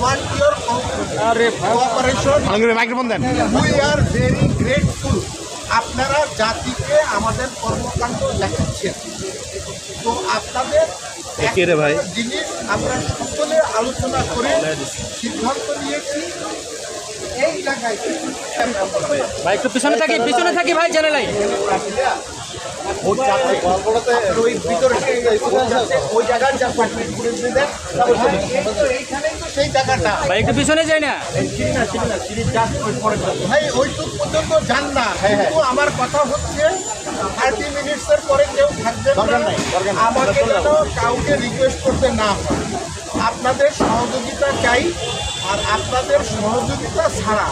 want your cooperation. We are very grateful. আপনারা জাতিকে আমাদের কর্মকাণ্ড দেখাচ্ছেন, তো আপনাদের জিনিস আমরা সকলে আলোচনা করে সিদ্ধান্ত নিয়েছি এই জায়গায় ভাই একটু পিছনে থাকি ভাই চ্যানেলে ওই ভিতরে ওই জায়গার যা এইখানেই তো সেই জায়গাটা ভাই একটু পিছনে যাই না ভাই ওইটুক পর্যন্ত যান না। কিন্তু আমার কথা হচ্ছে 30 মিনিটসের পরে কেউ থাকবে না, আমাকে যেন কাউকে রিকোয়েস্ট করতে না হয়। আপনাদের সহযোগিতা চাই, আর আপনাদের সহযোগিতা ছাড়া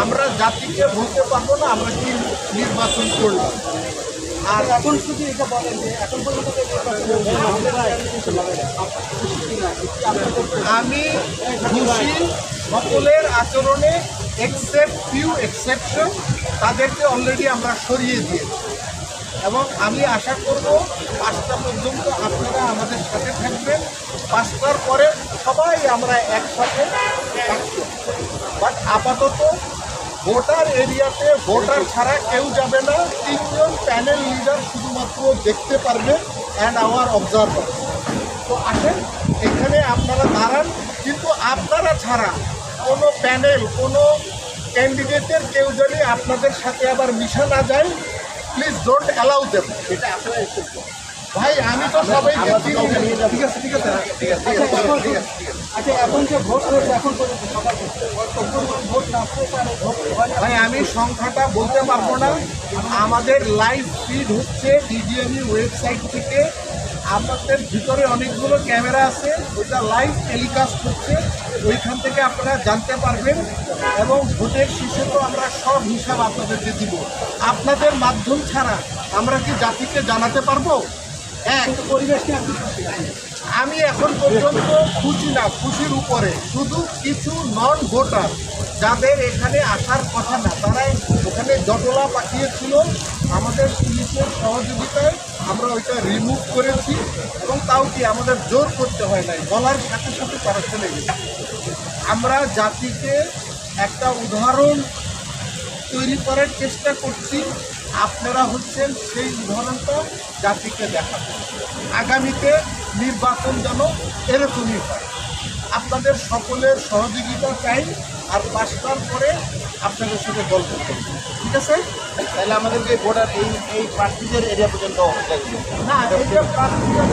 আমরা জাতিকে বলতে পারবো না আমরা কি নির্বাচন করলাম। আর এখন শুধু এটা বলেন যে এখন পর্যন্ত আমি খুশি সকলের আচরণে, এক্সেপ্ট ফিউ এক্সেপশন, তাদেরকে অলরেডি আমরা সরিয়ে দিয়েছি এবং আমি আশা করব 5টা পর্যন্ত আপনারা আমাদের সাথে থাকবেন। 5টার পরে সবাই আমরা একসাথে থাকবো। বাট আপাতত ভোটার এরিয়াতে ভোটার ছাড়া কেউ যাবে না। 3 জন প্যানেল লিডার শুধুমাত্র দেখতে পারবে অ্যান্ড আওয়ার অবজারভার। তো আসেন এখানে আপনারা দাঁড়ান, কিন্তু আপনারা ছাড়া কোনো প্যানেল, কোনো ক্যান্ডিডেটের কেউ যদি আপনাদের সাথে আবার মিশা না যায়, প্লিজ ডোন্ট অ্যালাউ দেম। এটা আপনারা ভাই আমি তো সবাইকে চিনি। ঠিক আছে ঠিক আছে ঠিক আছে ঠিক আছে। আচ্ছা এখন যে ভোট হয়েছে এখন পর্যন্ত ভোট না ভাই আমি সংখ্যাটা বলতে পারবো না। আমাদের লাইভ ফিড হচ্ছে ডিজিএমই ওয়েবসাইট থেকে। আমাদের ভিতরে অনেকগুলো ক্যামেরা আছে, ওইটা লাইভ টেলিকাস্ট হচ্ছে, ওইখান থেকে আপনারা জানতে পারবেন। এবং ভোটের শেষে তো আমরা সব হিসাব আপনাদেরকে দিব। আপনাদের মাধ্যম ছাড়া আমরা কি জাতিকে জানাতে পারবো? পরিবেশকে আমি এখন পর্যন্ত খুশি না, খুশির উপরে। শুধু কিছু নন ভোটার যাদের এখানে আসার কথা না, তারাই ওখানে জটলা পাঠিয়েছিল, আমাদের পুলিশের সহযোগিতায় আমরা ওইটা রিমুভ করেছি। এবং তাও কি আমাদের জোর করতে হয় নাই, বলার সাথে সাথে তারা চলে গেছে। আমরা জাতিকে একটা উদাহরণ তৈরি করার চেষ্টা করছি, আপনারা হচ্ছেন সেই উদাহরণটা জাতিকে দেখাবেন। আগামীতে নির্বাচন যেন এরকমই হয়। আপনাদের সকলের সহযোগিতা চাই, আর 5টার পরে আপনাদের সাথে গল্প করব, ঠিক আছে? তাহলে আমাদেরকে ভোটার এই প্রার্থীদের এরিয়া পর্যন্ত না, এটা প্রার্থীরা